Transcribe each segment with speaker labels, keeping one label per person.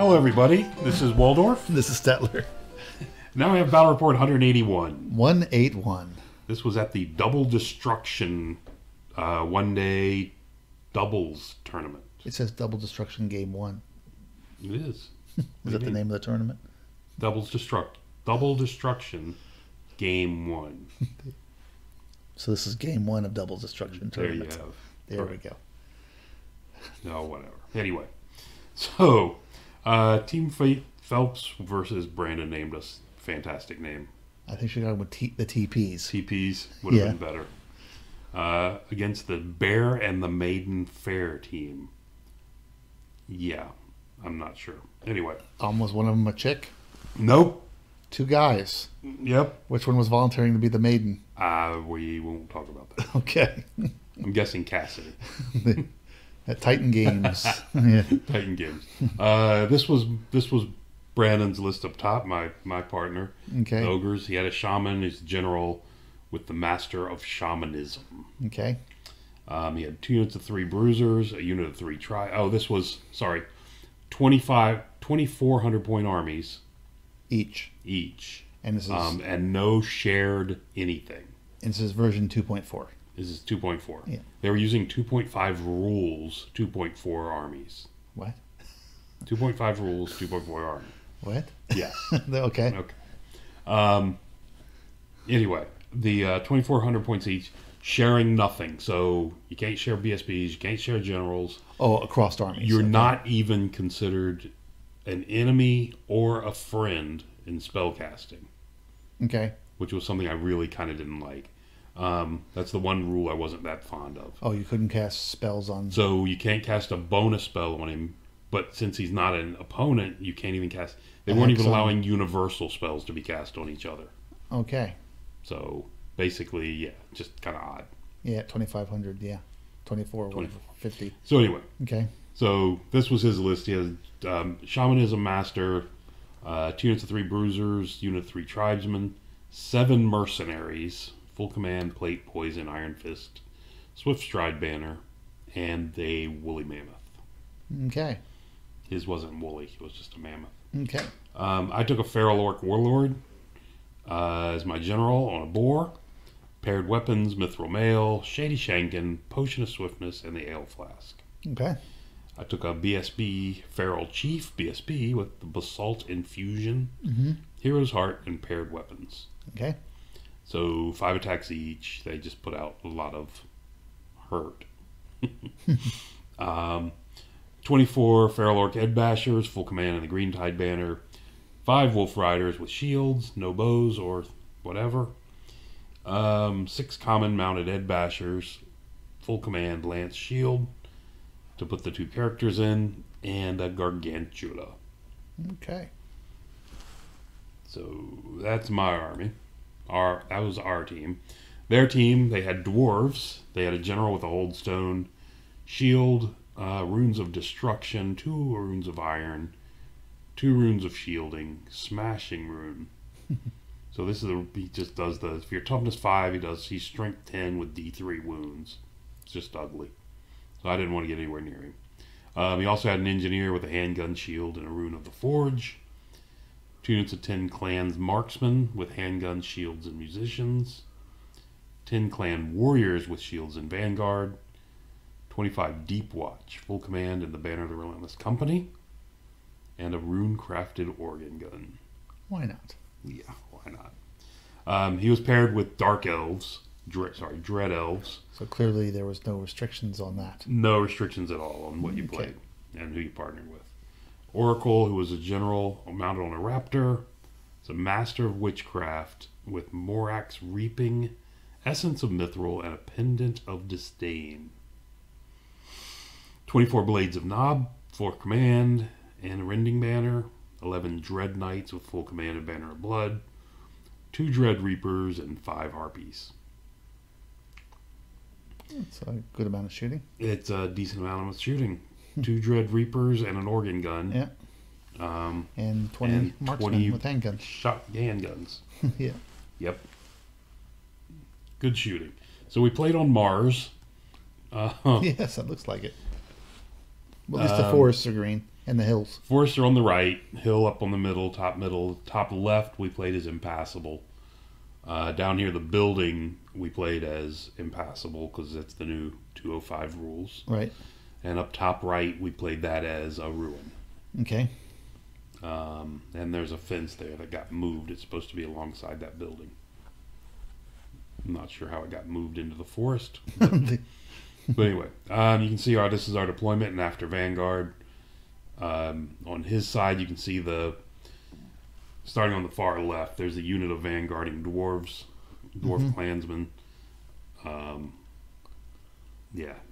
Speaker 1: Hello, everybody. This is Waldorf.
Speaker 2: This is Stetler.
Speaker 1: Now we have Battle Report 181.
Speaker 2: 181.
Speaker 1: This was at the Double Destruction one-day doubles tournament.
Speaker 2: It says Double Destruction Game 1.
Speaker 1: It is.
Speaker 2: Is that the name of the tournament?
Speaker 1: Double Destruction Game 1.
Speaker 2: So this is Game 1 of Double Destruction tournament.
Speaker 1: There you have.
Speaker 2: There we go.
Speaker 1: No, whatever. Anyway, so Team Phelps versus Brandon named us. Fantastic name.
Speaker 2: I think she got with the TPs.
Speaker 1: TPs would have been better. Against the Bear and the Maiden Fair team. Yeah, I'm not sure. Anyway.
Speaker 2: Was one of them a chick?
Speaker 1: Nope.
Speaker 2: 2 guys.
Speaker 1: Yep.
Speaker 2: Which one was volunteering to be the maiden?
Speaker 1: We won't talk about that.
Speaker 2: Okay.
Speaker 1: I'm guessing Cassidy.
Speaker 2: At Titan Games. Yeah.
Speaker 1: Titan Games. This was Brandon's list up top, my partner.
Speaker 2: Okay.
Speaker 1: The Ogres. He had a shaman, he's general with the Master of Shamanism.
Speaker 2: Okay.
Speaker 1: He had 2 units of 3 bruisers, a unit of 3 this was 2,400 point armies. Each.
Speaker 2: And this is
Speaker 1: and no shared anything.
Speaker 2: And this is version 2.4.
Speaker 1: This is 2.4.
Speaker 2: Yeah.
Speaker 1: They were using 2.5 rules, 2.4 armies.
Speaker 2: What?
Speaker 1: 2.5 rules, 2.4 army.
Speaker 2: What?
Speaker 1: Yes.
Speaker 2: Okay.
Speaker 1: Anyway, the 2,400 points each, sharing nothing. So you can't share BSBs, you can't share generals.
Speaker 2: Oh, across armies.
Speaker 1: You're not even considered an enemy or a friend in spellcasting.
Speaker 2: Okay.
Speaker 1: Which was something I really kind of didn't like. That's the one rule I wasn't that fond of.
Speaker 2: Oh, you couldn't cast spells on...
Speaker 1: So you can't cast a bonus spell on him, but since he's not an opponent, you can't even cast... They weren't even allowing universal spells to be cast on each other.
Speaker 2: Okay.
Speaker 1: So basically, yeah, just kind of odd.
Speaker 2: Yeah, 2,500, yeah. 24, 50.
Speaker 1: So anyway.
Speaker 2: Okay.
Speaker 1: So this was his list. He has Shamanism Master, 2 units of 3 Bruisers, unit of 3 Tribesmen, 7 Mercenaries, Full Command, Plate, Poison, Iron Fist, Swift Stride Banner, and a Woolly Mammoth.
Speaker 2: Okay.
Speaker 1: His wasn't woolly. He was just a mammoth.
Speaker 2: Okay.
Speaker 1: I took a Feral Orc Warlord as my general on a boar. Paired weapons, Mithril Mail, Shady Shankin, Potion of Swiftness, and the Ale Flask.
Speaker 2: Okay.
Speaker 1: I took a BSB Feral Chief, BSB, with the Basalt Infusion, Hero's Heart, and paired weapons.
Speaker 2: Okay.
Speaker 1: So 5 attacks each. They just put out a lot of hurt. 24 Feral Orc Ed Bashers, full command in the Green Tide Banner. 5 Wolf Riders with shields, no bows or whatever. 6 common mounted Ed Bashers, full command Lance Shield to put the 2 characters in, and a Gargantula.
Speaker 2: Okay.
Speaker 1: So that's my army. That was our team. Their team, they had Dwarves. They had a general with a Holdstone, shield, runes of destruction, 2 runes of iron, 2 runes of shielding, smashing rune. So this is he just does the, if you're toughness 5, he's strength 10 with D3 wounds. It's just ugly. So I didn't want to get anywhere near him. He also had an engineer with a handgun shield and a rune of the forge. 2 units of 10 clans marksmen with handguns, shields, and musicians. 10 clan warriors with shields and vanguard. 25 deep watch, full command in the Banner of the Relentless Company. And a rune-crafted organ gun.
Speaker 2: Why not?
Speaker 1: Yeah, why not? He was paired with Dark Elves. Dread Elves.
Speaker 2: So clearly there was no restrictions on that.
Speaker 1: No restrictions at all on what you played and who you partnered with. Oracle, who was a general mounted on a raptor. It's a master of witchcraft with Morax Reaping, Essence of Mithril, and a Pendant of Disdain. 24 Blades of Knob, full command, and a Rending Banner. 11 Dread Knights with full command and Banner of Blood. 2 Dread Reapers, and 5 Harpies.
Speaker 2: It's a good amount of shooting.
Speaker 1: It's a decent amount of shooting. 2 Dread Reapers and an organ gun.
Speaker 2: Yeah. And 20 marksmen with handguns.
Speaker 1: Handguns.
Speaker 2: Yeah.
Speaker 1: Yep. Good shooting. So we played on Mars.
Speaker 2: Yes, that looks like it. Well, at least the forests are green. And the hills.
Speaker 1: Forests are on the right, hill up on the middle. Top left we played as impassable. Down here, the building we played as impassable because that's the new 205 rules.
Speaker 2: Right.
Speaker 1: And up top right, we played that as a ruin.
Speaker 2: Okay.
Speaker 1: And there's a fence there that got moved. It's supposed to be alongside that building. I'm not sure how it got moved into the forest. But, but anyway, you can see this is our deployment, and after Vanguard, on his side, you can see starting on the far left, there's a unit of vanguarding dwarves, dwarf clansmen.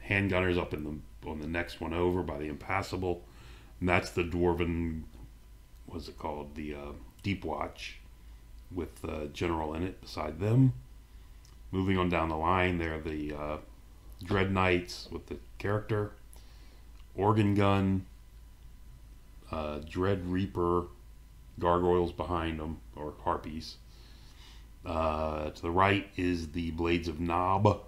Speaker 1: Handgunners up on the next one over by the impassable, and that's the dwarven. What's it called? The Deep Watch, with the general in it beside them. Moving on down the line, there are the Dread Knights with the character, Organ Gun, Dread Reaper, gargoyles behind them, or harpies. To the right is the Blades of Nob.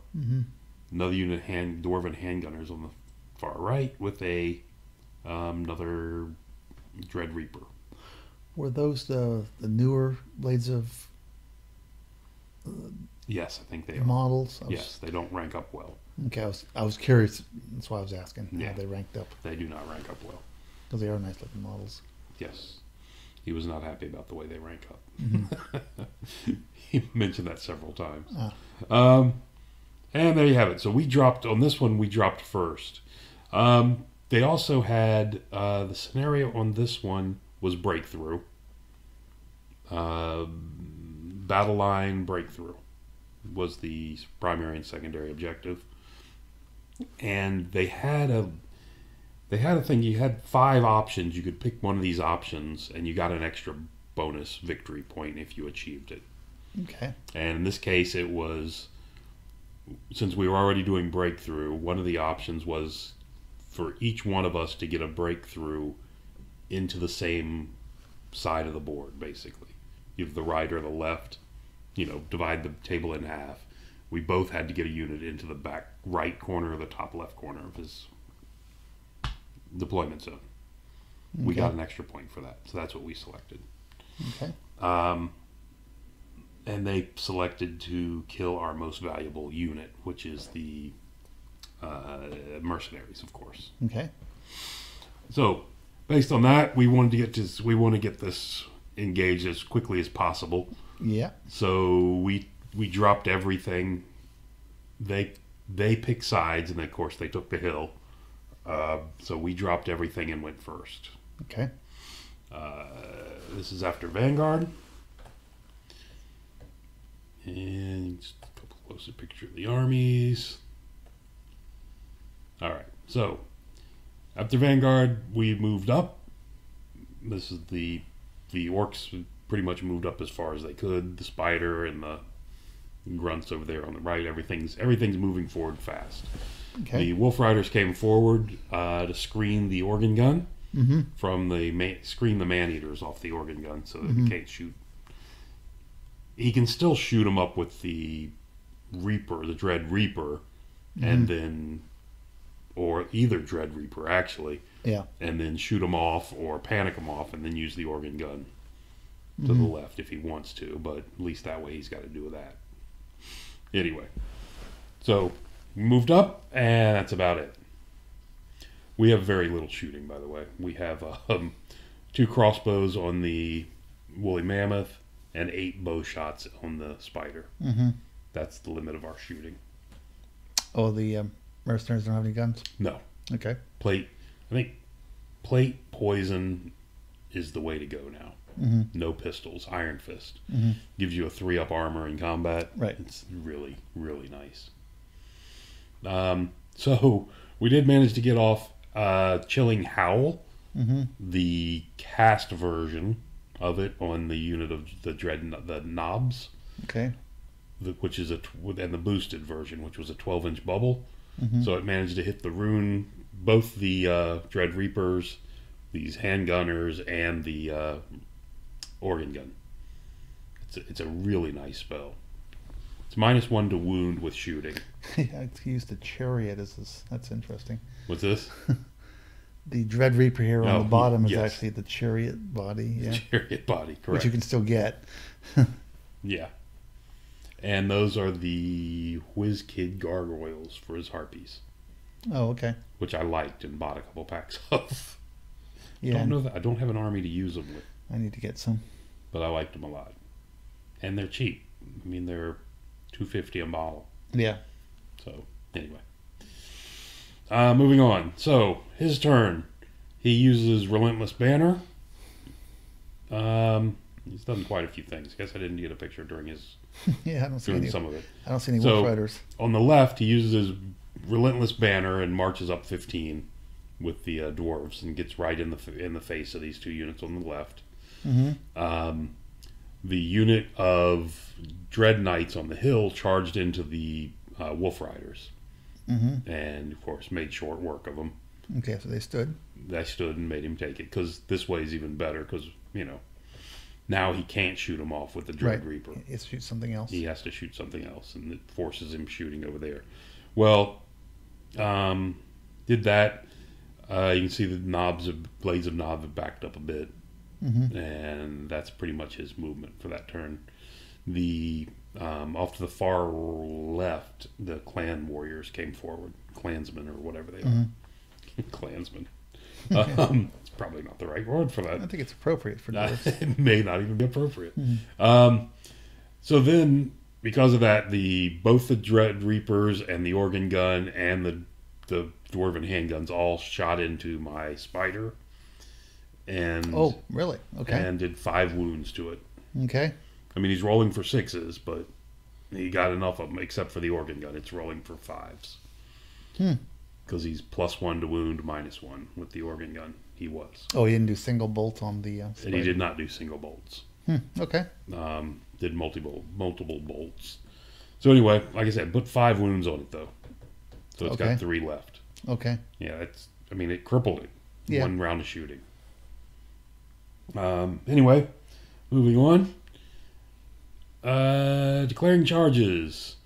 Speaker 1: Another unit dwarven handgunners on the far right with another Dread Reaper.
Speaker 2: Were those the newer Blades of
Speaker 1: Yes, I think they are.
Speaker 2: models?
Speaker 1: Yes, they don't rank up well.
Speaker 2: Okay, I was curious. That's why I was asking
Speaker 1: Yeah.
Speaker 2: how they ranked up.
Speaker 1: They do not rank up well.
Speaker 2: Because they are nice looking models.
Speaker 1: Yes. He was not happy about the way they rank up. He mentioned that several times. And there you have it. So we dropped, on this one, we dropped first. They also had, the scenario on this one was breakthrough. Battle line breakthrough was the primary and secondary objective. And they had a thing. You had 5 options. You could pick one of these options, and you got an extra bonus victory point if you achieved it.
Speaker 2: Okay.
Speaker 1: And in this case, it was, since we were already doing breakthrough, one of the options was for each one of us to get a breakthrough into the same side of the board, basically. Either the right or the left, divide the table in half. We both had to get a unit into the back right corner or the top left corner of his deployment zone. Okay. We got an extra point for that, so that's what we selected.
Speaker 2: Okay.
Speaker 1: And they selected to kill our most valuable unit, which is the mercenaries, of course.
Speaker 2: Okay.
Speaker 1: So, based on that, we want to get this engaged as quickly as possible.
Speaker 2: Yeah.
Speaker 1: So we dropped everything. They picked sides, and of course they took the hill. So we dropped everything and went first.
Speaker 2: Okay.
Speaker 1: This is after Vanguard. And just a couple closer picture of the armies. All right. So after Vanguard, we moved up. This is the Orcs pretty much moved up as far as they could. The Spider and the Grunts over there on the right. Everything's moving forward fast. Okay. The Wolf Riders came forward to screen the organ gun from screen the man-eaters off the organ gun so that he can't shoot. He can still shoot them up with the Reaper, the Dread Reaper, and then, or either Dread Reaper actually, and then shoot them off or panic them off and then use the organ gun to the left if he wants to, but at least that way he's got to do that. Anyway, so we moved up, and that's about it. We have very little shooting, by the way. We have 2 crossbows on the woolly mammoth and 8 bow shots on the spider. That's the limit of our shooting.
Speaker 2: Oh, the mercenaries don't have any guns?
Speaker 1: No.
Speaker 2: Okay.
Speaker 1: I think plate poison is the way to go now. No pistols. Iron Fist gives you a 3-up armor in combat.
Speaker 2: Right.
Speaker 1: It's really, really nice. So we did manage to get off Chilling Howl, the cast version of it on the unit of the Knobs.
Speaker 2: Okay.
Speaker 1: Which is and the boosted version, which was a 12-inch bubble. So it managed to hit the rune, both the Dread Reapers, these handgunners, and the organ gun. It's a really nice spell. It's -1 to wound with shooting.
Speaker 2: I used the chariot as this. That's interesting.
Speaker 1: What's this?
Speaker 2: The Dread Reaper here on
Speaker 1: Oh,
Speaker 2: the bottom is
Speaker 1: yes.
Speaker 2: actually the Chariot body. Yeah.
Speaker 1: Chariot body,
Speaker 2: Which
Speaker 1: correct.
Speaker 2: you can still get.
Speaker 1: Yeah. And those are the Whiz Kid gargoyles for his harpies,
Speaker 2: Oh, okay.
Speaker 1: which I liked and bought a couple packs of.
Speaker 2: Yeah.
Speaker 1: Don't know that I don't have an army to use them with,
Speaker 2: I need to get some.
Speaker 1: but I liked them a lot, and they're cheap. I mean, they're $2.50 a bottle.
Speaker 2: Yeah.
Speaker 1: So anyway, moving on. So his turn. He uses Relentless Banner. He's done quite a few things. I guess I didn't get a picture during his
Speaker 2: Yeah, I don't see
Speaker 1: during
Speaker 2: any.
Speaker 1: some of it.
Speaker 2: I don't see any
Speaker 1: So-
Speaker 2: Wolf Riders.
Speaker 1: On the left, he uses his Relentless Banner and marches up 15 with the dwarves and gets right in the face of these two units on the left.
Speaker 2: Mm-hmm.
Speaker 1: The unit of Dread Knights on the hill charged into the Wolf Riders,
Speaker 2: Mm-hmm.
Speaker 1: and of course made short work of them.
Speaker 2: Okay, so they stood.
Speaker 1: They stood and made him take it, because this way is even better, because now he can't shoot him off with the Dread
Speaker 2: Right.
Speaker 1: Reaper.
Speaker 2: It's shoot something else.
Speaker 1: He has to shoot something else, and it forces him shooting over there. Well, did that. You can see the blades of knob have backed up a bit,
Speaker 2: Mm-hmm.
Speaker 1: and that's pretty much his movement for that turn. The off to the far left, the clan warriors came forward, clansmen or whatever they are. Clansmen. It's probably not the right word for
Speaker 2: I
Speaker 1: that.
Speaker 2: think it's appropriate for dwarves.
Speaker 1: It may not even be appropriate.
Speaker 2: Mhm.
Speaker 1: So then, because of that, both the Dread Reapers and the organ gun and the dwarven handguns all shot into my spider, and
Speaker 2: Oh, really? Okay.
Speaker 1: and did 5 wounds to it.
Speaker 2: Okay.
Speaker 1: I mean, he's rolling for 6s, but he got enough of them. Except for the organ gun, it's rolling for 5s. Because he's +1 to wound, -1 with the organ gun. He was,
Speaker 2: Oh, he didn't do single bolt on the.
Speaker 1: and he
Speaker 2: spider.
Speaker 1: did not do single bolts.
Speaker 2: Okay.
Speaker 1: Did multiple bolts. So anyway, like I said, put 5 wounds on it though. So it's
Speaker 2: Okay.
Speaker 1: got 3 left.
Speaker 2: Okay.
Speaker 1: Yeah, it crippled it.
Speaker 2: Yeah.
Speaker 1: 1 round of shooting. Anyway, moving on. Declaring charges.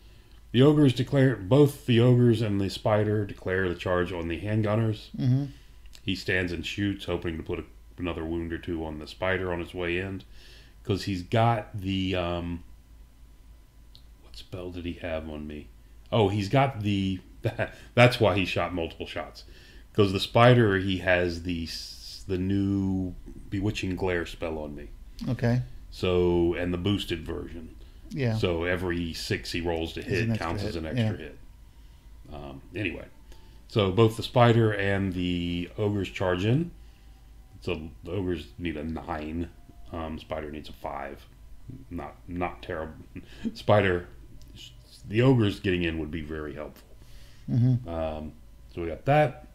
Speaker 1: The ogres both the ogres and the spider declare the charge on the handgunners.
Speaker 2: Mm-hmm.
Speaker 1: He stands and shoots, hoping to put another wound or 2 on the spider on his way in. Because he's got the what spell did he have on me? Oh, he's got the that's why he shot multiple shots. Because the spider, he has the new Bewitching Glare spell on me.
Speaker 2: Okay.
Speaker 1: So, and the boosted version.
Speaker 2: Yeah.
Speaker 1: So every 6 he rolls to
Speaker 2: an
Speaker 1: hit
Speaker 2: extra
Speaker 1: counts
Speaker 2: hit,
Speaker 1: as an extra
Speaker 2: yeah.
Speaker 1: hit. Anyway, so both the spider and the ogres charge in. So the ogres need a 9. Spider needs a 5. Not terrible. Spider, the ogres getting in would be very helpful.
Speaker 2: Mm-hmm.
Speaker 1: So we got that.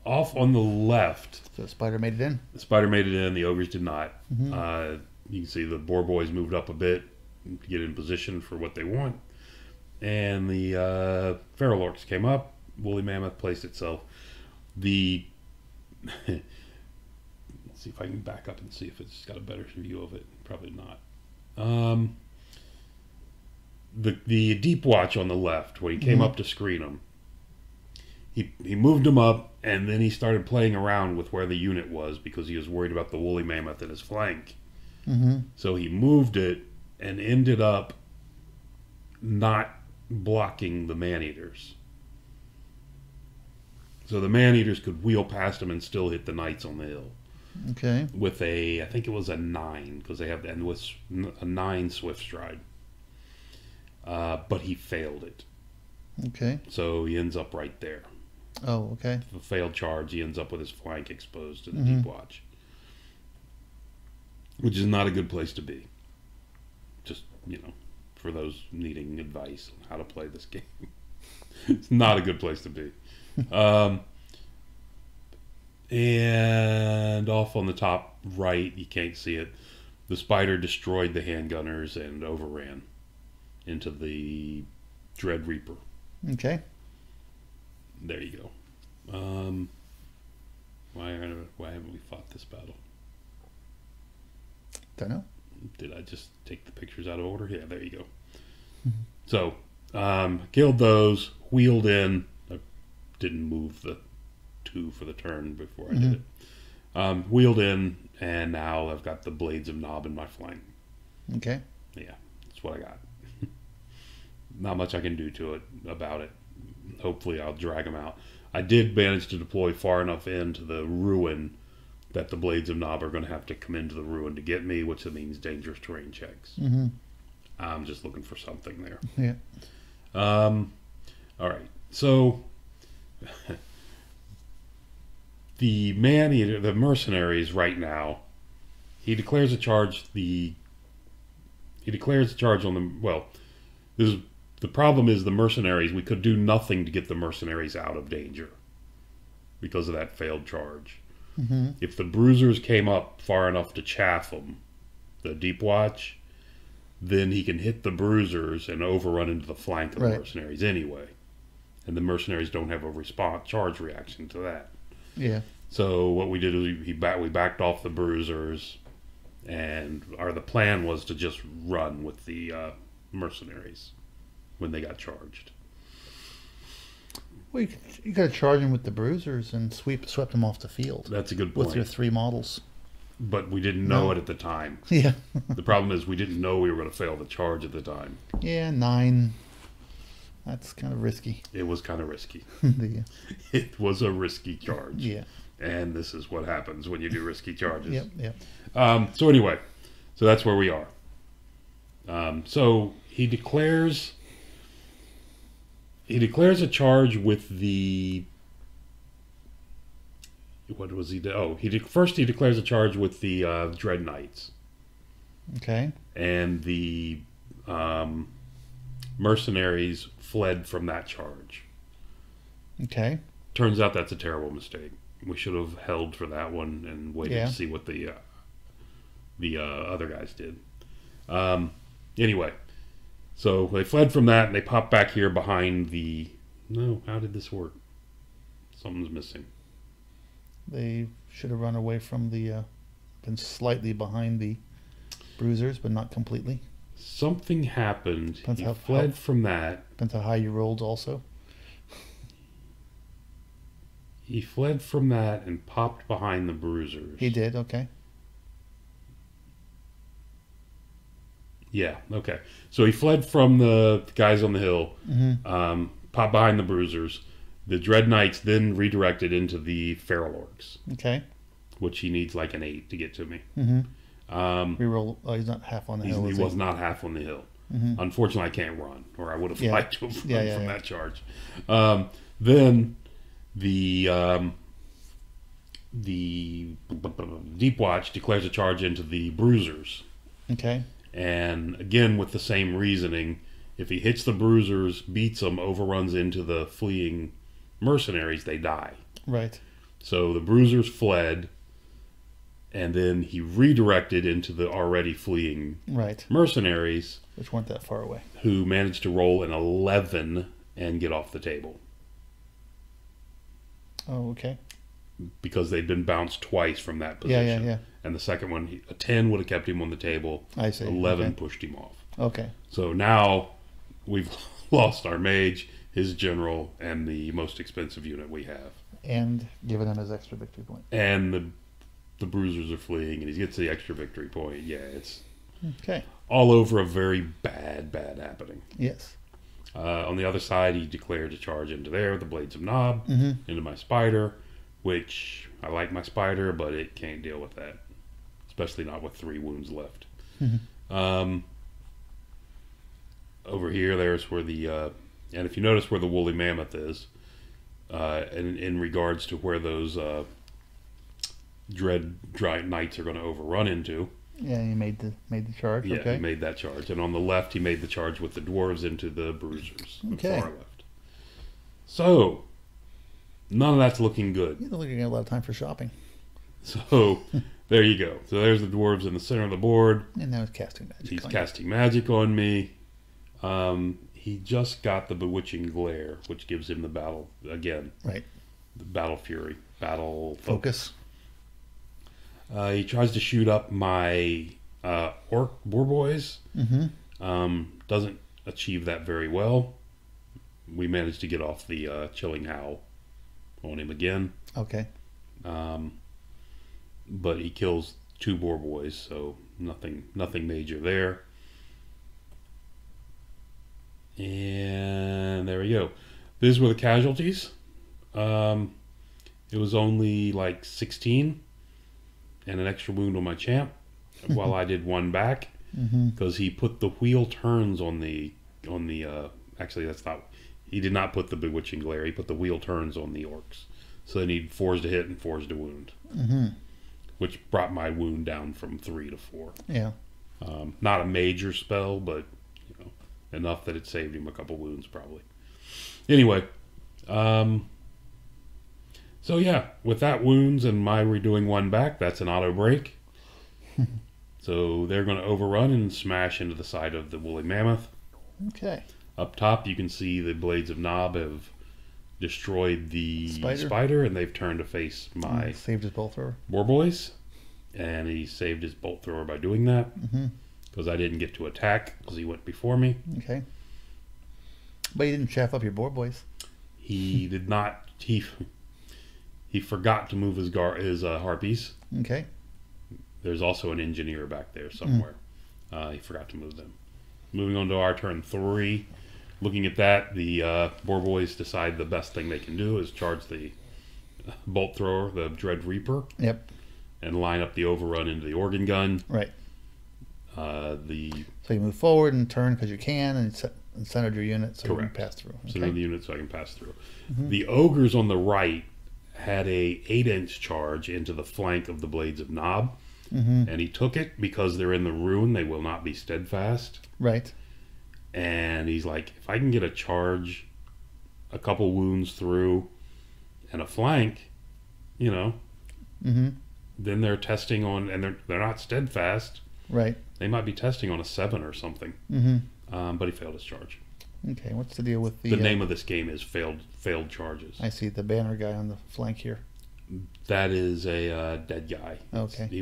Speaker 1: Off on the left,
Speaker 2: So the spider made it in.
Speaker 1: the spider made it in. The ogres did not.
Speaker 2: Mhm.
Speaker 1: You can see the boar boys moved up a bit to get in position for what they want. And the feral orcs came up. Woolly mammoth placed itself. Let's see if I can back up and see if it's got a better view of it. Probably not. The deep watch on the left, when he came up to screen him, he moved him up, and then he started playing around with where the unit was because he was worried about the woolly mammoth in his flank.
Speaker 2: Mm-hmm.
Speaker 1: So he moved it and ended up not blocking the man-eaters. So the man-eaters could wheel past him and still hit the knights on the hill
Speaker 2: Okay.
Speaker 1: with I think it was a 9, because they have, and with a 9 swift stride. But he failed it.
Speaker 2: Okay.
Speaker 1: So he ends up right there.
Speaker 2: Oh, okay.
Speaker 1: The failed charge, he ends up with his flank exposed to the
Speaker 2: Mhm.
Speaker 1: deep watch, which is not a good place to be. Just, for those needing advice on how to play this game. It's not a good place to be. And off on the top right, you can't see it, the spider destroyed the handgunners and overran into the Dread Reaper.
Speaker 2: Okay.
Speaker 1: There you go. Why haven't we fought this battle?
Speaker 2: Don't know.
Speaker 1: Did I just take the pictures out of order? Yeah, there you go. So, killed those, wheeled in. I didn't move the 2 for the turn before I did it. Wheeled in, and now I've got the Blades of Nob in my flank.
Speaker 2: Okay.
Speaker 1: Yeah, that's what I got. Not much I can do to it about it. Hopefully I'll drag them out. I did manage to deploy far enough into the ruin that the Blades of Nob are going to have to come into the ruin to get me, which means dangerous terrain checks. I'm just looking for something there.
Speaker 2: Yeah.
Speaker 1: All right. So the man-eater, the mercenaries right now, he declares a charge. He declares a charge on them. Well, the problem is the mercenaries. We could do nothing to get the mercenaries out of danger because of that failed charge. If the bruisers came up far enough to chaff them, the deep watch, then he can hit the bruisers and overrun into the flank of the mercenaries anyway. And the mercenaries don't have a charge reaction to that.
Speaker 2: Yeah.
Speaker 1: So what we did is we backed off the bruisers, and the plan was to just run with the mercenaries when they got charged.
Speaker 2: Well, you got to charge them with the bruisers and swept them off the field.
Speaker 1: That's a good point.
Speaker 2: With your 3 models.
Speaker 1: But we didn't know it at the time.
Speaker 2: Yeah.
Speaker 1: The problem is we didn't know we were going to fail the charge at the time.
Speaker 2: Yeah, 9. That's kind of risky.
Speaker 1: It was kind of risky.
Speaker 2: Yeah.
Speaker 1: It was a risky charge.
Speaker 2: Yeah.
Speaker 1: And this is what happens when you do risky charges.
Speaker 2: Yep.
Speaker 1: So anyway, so that's where we are. So he declares a charge with the. What was he? First he declares a charge with the Dread Knights.
Speaker 2: Okay.
Speaker 1: And the mercenaries fled from that charge.
Speaker 2: Okay.
Speaker 1: Turns out that's a terrible mistake. We should have held for that one and waited to see what the other guys did. Anyway, so they fled from that and they popped back here behind the. No, how did this work? Something's missing.
Speaker 2: They should have run away from the. Been slightly behind the bruisers, but not completely.
Speaker 1: Something happened.
Speaker 2: Depends
Speaker 1: He fled from that.
Speaker 2: Depends how high you rolled, also.
Speaker 1: He fled from that and popped behind the bruisers.
Speaker 2: He did, okay.
Speaker 1: Yeah, okay. So he fled from the guys on the hill, popped behind the bruisers. The Dread Knights then redirected into the Feral Orcs.
Speaker 2: Okay.
Speaker 1: Which he needs like an 8 to get to me.
Speaker 2: Reroll. Oh, he's not half on the hill.
Speaker 1: He was not half on the hill. Unfortunately, I can't run, or I would have liked to have run from that charge. Then the Deep Watch declares a charge into the bruisers.
Speaker 2: Okay.
Speaker 1: And again, with the same reasoning, if he hits the bruisers, beats them, overruns into the fleeing mercenaries, they die.
Speaker 2: Right.
Speaker 1: So the bruisers fled, and then he redirected into the already fleeing mercenaries,
Speaker 2: which weren't that far away,
Speaker 1: who managed to roll an 11 and get off the table.
Speaker 2: Oh, okay.
Speaker 1: Because they'd been bounced twice from that position.
Speaker 2: Yeah.
Speaker 1: And the second one, a 10 would have kept him on the table.
Speaker 2: I see.
Speaker 1: 11 pushed him off.
Speaker 2: Okay.
Speaker 1: So now we've lost our mage, his general, and the most expensive unit we have.
Speaker 2: And given him his extra victory point.
Speaker 1: And the bruisers are fleeing, and he gets the extra victory point. Yeah, it's all over a very bad happening.
Speaker 2: Yes.
Speaker 1: On the other side, he declared a charge into there, the Blades of Nob, into my spider, which I like my spider, but it can't deal with that, especially not with 3 wounds left. Over here, there's where the and if you notice where the woolly mammoth is, in regards to where those dread knights are going to overrun into.
Speaker 2: Yeah, he made the charge.
Speaker 1: Yeah, he made that charge, and on the left, he made the charge with the dwarves into the bruisers.
Speaker 2: Okay.
Speaker 1: Far left. So none of that's looking good.
Speaker 2: You don't look like you got a lot of time for shopping.
Speaker 1: So there you go. So there's the dwarves in the center of the board.
Speaker 2: And now he's casting magic.
Speaker 1: He's casting magic on me. He just got the bewitching glare, which gives him the battle again.
Speaker 2: Right.
Speaker 1: The battle fury, battle
Speaker 2: focus.
Speaker 1: He tries to shoot up my orc boar boys. Doesn't achieve that very well. We managed to get off the chilling howl. on him again.
Speaker 2: Okay.
Speaker 1: But he kills 2 boar boys, so nothing major there. And there we go. These were the casualties. It was only like 16 and an extra wound on my champ, while I did 1 back, because he put the wheel turns on the actually that's not, he did not put the bewitching glare. He put the wheel turns on the orcs, so they need 4s to hit and 4s to wound, which brought my wound down from 3 to 4.
Speaker 2: Yeah.
Speaker 1: Not a major spell, but enough that it saved him a couple wounds probably. Anyway, so yeah, with that wounds and my redoing 1 back, that's an auto break. So they're going to overrun and smash into the side of the woolly mammoth.
Speaker 2: Okay.
Speaker 1: Up top, you can see the blades of Knob have destroyed the spider, and they've turned to face my
Speaker 2: saved his bolt thrower.
Speaker 1: boar boys, and he saved his bolt thrower by doing that, because I didn't get to attack because he went before me.
Speaker 2: Okay. But you didn't chaff up your boar boys.
Speaker 1: He did not. He forgot to move his harpies.
Speaker 2: Okay.
Speaker 1: There's also an engineer back there somewhere. He forgot to move them. Moving on to our turn 3. Looking at that, the boar boys decide the best thing they can do is charge the bolt thrower, the Dread Reaper.
Speaker 2: Yep.
Speaker 1: And line up the overrun into the organ gun.
Speaker 2: Right.
Speaker 1: So
Speaker 2: you move forward and turn because you can, and centered your unit so
Speaker 1: correct.
Speaker 2: you can pass through. Okay.
Speaker 1: Center the unit so I can pass through. The ogres on the right had a 8-inch charge into the flank of the blades of Knob. And he took it because they're in the ruin. They will not be steadfast.
Speaker 2: Right.
Speaker 1: And he's like, if I can get a charge, a couple wounds through, and a flank, then they're testing on, and they're not steadfast.
Speaker 2: Right.
Speaker 1: They might be testing on a 7 or something. But he failed his charge.
Speaker 2: Okay. What's the deal with
Speaker 1: the name of this game is failed charges.
Speaker 2: I see the banner guy on the flank here.
Speaker 1: That is a dead guy.
Speaker 2: Okay.
Speaker 1: He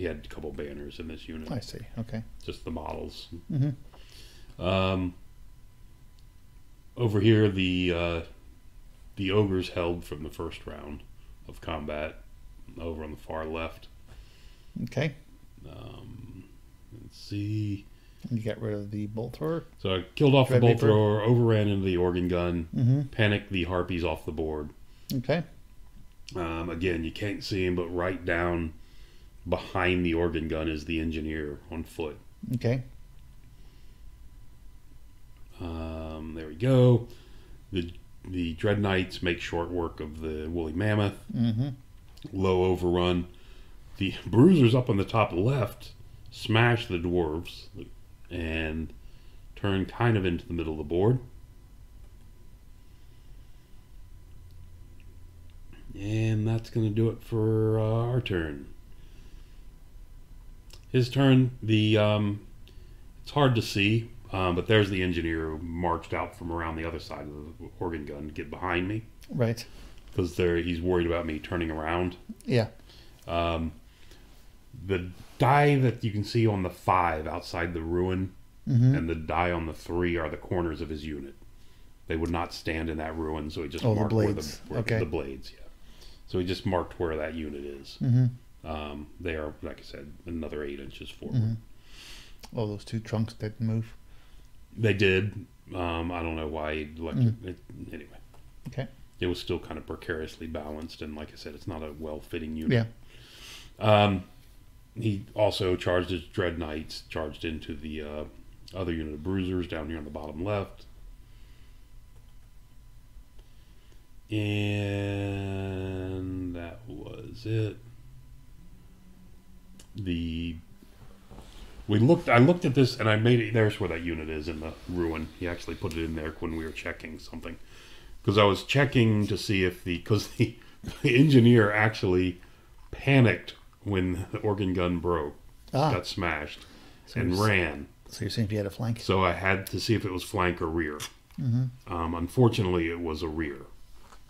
Speaker 1: had a couple banners in this unit.
Speaker 2: I see. Okay.
Speaker 1: Just the models. Over here, the ogres held from the first round of combat. Over on the far left.
Speaker 2: Okay.
Speaker 1: Let's see.
Speaker 2: You got rid of the bolt thrower.
Speaker 1: So I killed off the bolt thrower, overran into the organ gun, panicked the harpies off the board.
Speaker 2: Okay.
Speaker 1: Again, you can't see him, but right down behind the organ gun is the engineer on foot.
Speaker 2: Okay.
Speaker 1: There we go. The Dread Knights make short work of the woolly mammoth. Low overrun. The bruisers up on the top left smash the dwarves and turn kind of into the middle of the board. And that's going to do it for our turn. His turn, it's hard to see, but there's the engineer who marched out from around the other side of the organ gun to get behind me.
Speaker 2: Right.
Speaker 1: Because he's worried about me turning around.
Speaker 2: Yeah.
Speaker 1: The die that you can see on the 5 outside the ruin and the die on the 3 are the corners of his unit. They would not stand in that ruin, so he just marked
Speaker 2: the blades.
Speaker 1: where the blades, yeah. So he just marked where that unit is. They are, like I said, another 8 inches forward.
Speaker 2: Oh, those 2 trunks didn't move.
Speaker 1: They did. I don't know why he elected it. Anyway.
Speaker 2: Okay.
Speaker 1: It was still kind of precariously balanced, and like I said, it's not a well-fitting unit.
Speaker 2: Yeah.
Speaker 1: He also charged his Dread Knights, charged into the other unit of bruisers down here on the bottom left. And that was it. I looked at this and I made it. There's where that unit is in the ruin. He actually put it in there when we were checking something, because I was checking to see if the engineer actually panicked when the organ gun got smashed, and ran.
Speaker 2: So you're saying if you had a flank?
Speaker 1: So I had to see if it was flank or rear. Unfortunately, it was a rear,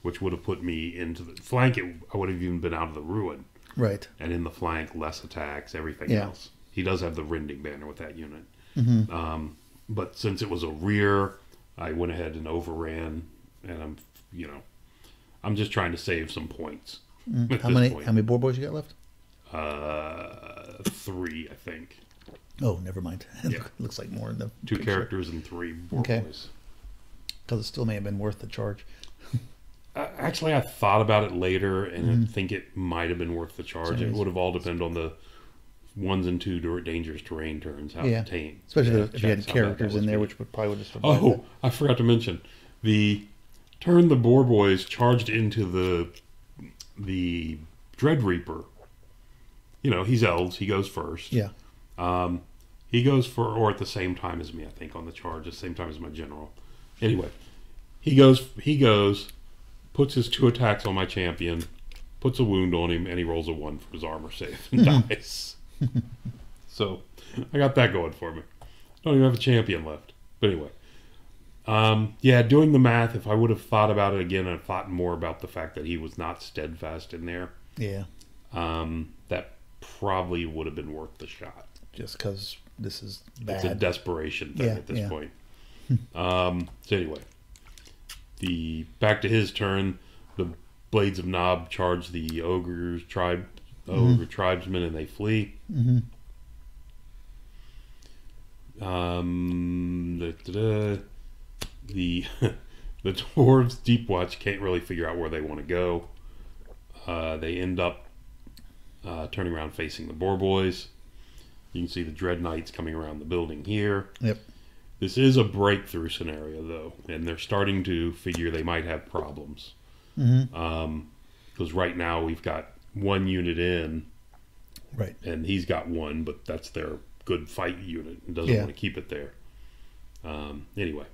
Speaker 1: which would have put me into the flank. I would have even been out of the ruin.
Speaker 2: Right.
Speaker 1: And in the flank, less attacks, everything else. He does have the rending banner with that unit. But since it was a rear, I went ahead and overran, and I'm just trying to save some points.
Speaker 2: How many boar boys you got left?
Speaker 1: 3, I think.
Speaker 2: Oh, never mind.
Speaker 1: Yeah.
Speaker 2: Looks like more in the
Speaker 1: 2
Speaker 2: picture.
Speaker 1: characters and 3 boar boys.
Speaker 2: Because it still may have been worth the charge.
Speaker 1: Actually, I thought about it later, and I think it might have been worth the charge. It would have all depended on the 1s and 2 dangerous terrain turns. How tame,
Speaker 2: especially if you had characters in there, which probably would have survived. Oh,
Speaker 1: I forgot to mention the turn the boar boys charged into the Dread Reaper. You know, he's elves. He goes first.
Speaker 2: Yeah.
Speaker 1: He goes or at the same time as me, I think, on the charge, at the same time as my general. Anyway, he goes, puts his 2 attacks on my champion, puts a wound on him, and he rolls a 1 for his armor save and dies. So, I got that going for me. Don't even have a champion left. But anyway. Yeah, doing the math, if I would have thought about it again and thought more about the fact that he was not steadfast in there.
Speaker 2: Yeah.
Speaker 1: That probably would have been worth the shot.
Speaker 2: Just because this is bad.
Speaker 1: It's a desperation thing at this point. So anyway, back to his turn. The Blades of Nob charge the Ogre tribesmen, and they flee. The Dwarves Deep Watch can't really figure out where they want to go. They end up turning around facing the Boar Boys. You can see the Dread Knights coming around the building here.
Speaker 2: Yep.
Speaker 1: This is a breakthrough scenario, though, and they're starting to figure they might have problems. Because right now we've got 1 unit in,
Speaker 2: right,
Speaker 1: and he's got 1, but that's their good fight unit and doesn't want to keep it there. Anyway,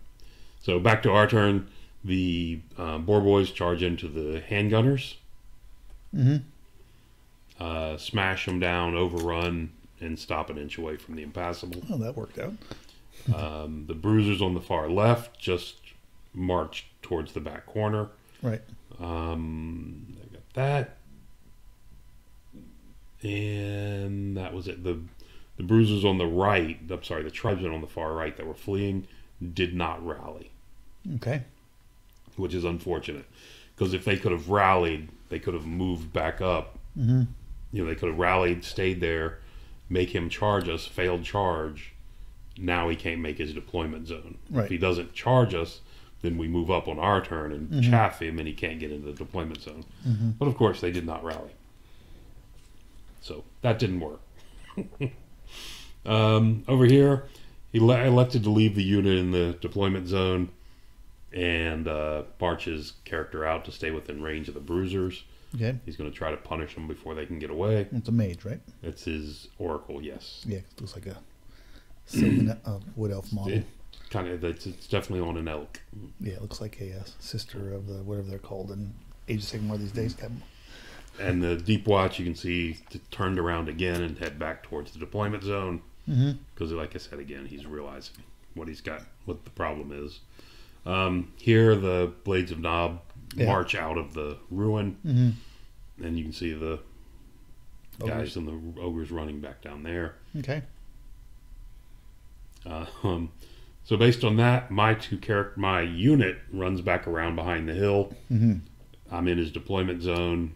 Speaker 1: so back to our turn. The Boar Boys charge into the handgunners, smash them down, overrun, and stop an inch away from the impassable.
Speaker 2: Oh, that worked out.
Speaker 1: The bruisers on the far left just marched towards the back corner.
Speaker 2: Right.
Speaker 1: I got that. And that was it. The bruisers on the right, I'm sorry, the tribesmen on the far right that were fleeing did not rally.
Speaker 2: Okay.
Speaker 1: Which is unfortunate. Because if they could have rallied, they could have moved back up. You know, they could have rallied, stayed there, make him charge us, failed charge. Now he can't make his deployment zone.
Speaker 2: Right.
Speaker 1: If he doesn't charge us, then we move up on our turn and chaff him, and he can't get into the deployment zone. But of course, they did not rally. So that didn't work. Over here, he elected to leave the unit in the deployment zone and march his character out to stay within range of the bruisers.
Speaker 2: Okay.
Speaker 1: He's going to try to punish them before they can get away.
Speaker 2: It's a mage, right?
Speaker 1: It's his oracle, yes.
Speaker 2: Yeah, it looks like a Sylvan wood elf model.
Speaker 1: It's definitely on an elk.
Speaker 2: Yeah, it looks like a sister of the whatever they're called in Age of Sigmar these days.
Speaker 1: And the Deep Watch, you can see, turned around again and head back towards the deployment zone. Because, like I said again, he's realizing what the problem is. Here, the Blades of Nob march out of the ruin, and you can see the guys and the ogres running back down there.
Speaker 2: Okay.
Speaker 1: So based on that, my unit runs back around behind the hill. I'm in his deployment zone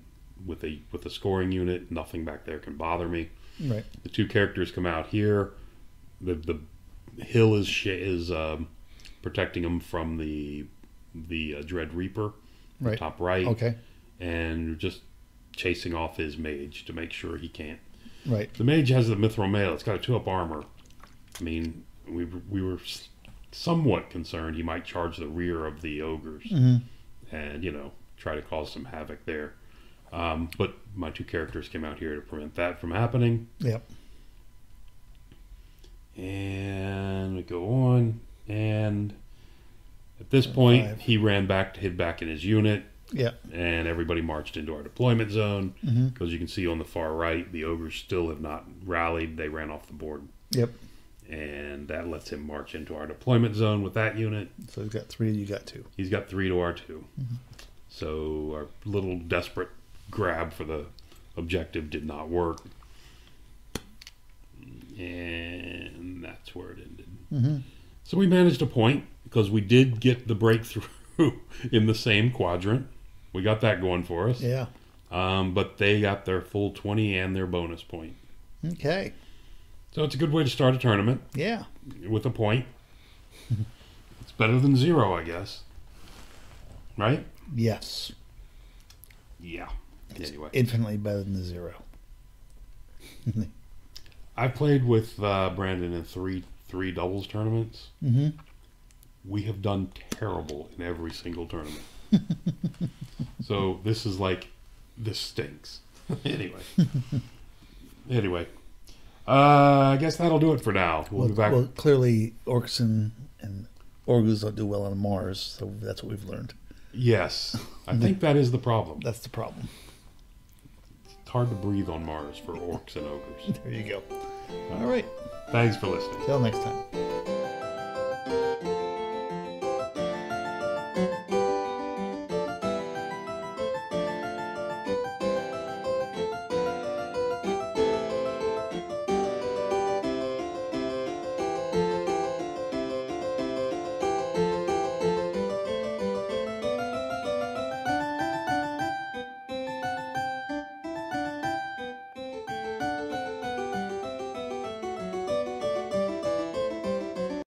Speaker 1: with a scoring unit. Nothing back there can bother me.
Speaker 2: Right.
Speaker 1: The 2 characters come out here. The hill is protecting them from the Dread Reaper,
Speaker 2: right,
Speaker 1: top right.
Speaker 2: Okay.
Speaker 1: And just chasing off his mage to make sure he can't.
Speaker 2: Right.
Speaker 1: The mage has the mithril mail. It's got a 2-up armor. I mean, we were somewhat concerned he might charge the rear of the ogres and try to cause some havoc there. But my 2 characters came out here to prevent that from happening.
Speaker 2: Yep.
Speaker 1: And we go on, and at this point, he ran back to hid back in his unit.
Speaker 2: Yeah.
Speaker 1: And everybody marched into our deployment zone. Because you can see on the far right, the ogres still have not rallied. They ran off the board.
Speaker 2: Yep.
Speaker 1: And that lets him march into our deployment zone with that unit.
Speaker 2: So he's got 3, you got 2.
Speaker 1: He's got 3 to our 2. So our little desperate grab for the objective did not work. And that's where it ended. So we managed a point because we did get the breakthrough in the same quadrant. we got that going for us.
Speaker 2: Yeah.
Speaker 1: But they got their full 20 and their bonus point.
Speaker 2: Okay.
Speaker 1: So it's a good way to start a tournament.
Speaker 2: Yeah.
Speaker 1: With a point. It's better than 0, I guess. Right?
Speaker 2: Yes.
Speaker 1: Yeah. Anyway.
Speaker 2: Infinitely better than the 0.
Speaker 1: I've played with Brandon in three doubles tournaments.
Speaker 2: Mm-hmm.
Speaker 1: We have done terrible in every single tournament. So this is like, this stinks. Anyway. I guess that'll do it for now. We'll be back.
Speaker 2: Well, clearly, Orcs and Ogres don't do well on Mars, so that's what we've learned.
Speaker 1: Yes. I think that is the problem.
Speaker 2: That's the problem.
Speaker 1: It's hard to breathe on Mars for Orcs and Ogres.
Speaker 2: There you go. All right.
Speaker 1: Thanks for listening.
Speaker 2: Till next time.